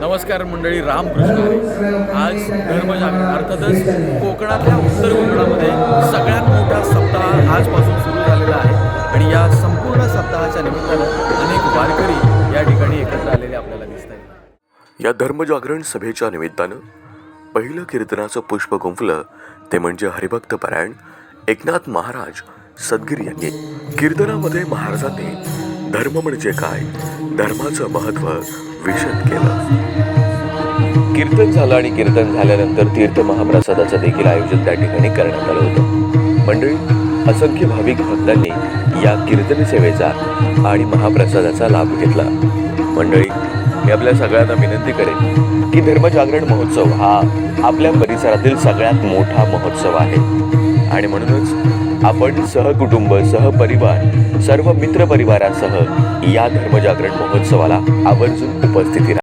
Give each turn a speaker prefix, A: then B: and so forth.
A: नमस्कार मंडळी, रामकृष्ण हरी. आज धर्मजागरण अर्थातच कोकणातल्या उत्तर कोकणामध्ये सगळ्यात मोठा सप्ताह आजपासून सुरू झालेला आहे आणि या संपूर्ण सप्ताहाच्या निमित्तानं अनेक वारकरी या ठिकाणी एकत्र आलेले आपल्याला दिसत आहेत.
B: या धर्मजागरण सभेच्या निमित्तानं पहिलं कीर्तनाचं पुष्प गुंफलं ते म्हणजे हरिभक्त परायण एकनाथ महाराज सदगिरी यांनी. कीर्तनामध्ये महाराजांनी धर्म म्हणजे काय, धर्माचं महत्त्व विशद केलं. कीर्तन झालं आणि कीर्तन झाल्यानंतर तीर्थ महाप्रसादाचं देखील आयोजन त्या ठिकाणी करण्यात आलं होतं. मंडळी, असंख्य भाविक भक्तांनी या कीर्तन सेवेचा आणि महाप्रसादाचा लाभ घेतला. मंडळी, मी आपल्या सगळ्यांना विनंती करेन की धर्मजागरण महोत्सव हा आपल्या परिसरातील सगळ्यात मोठा महोत्सव आहे आणि म्हणूनच आपण सहकुटुंब, सहपरिवार, सर्व मित्रपरिवारासह या धर्मजागरण महोत्सवाला आवर्जून उपस्थिती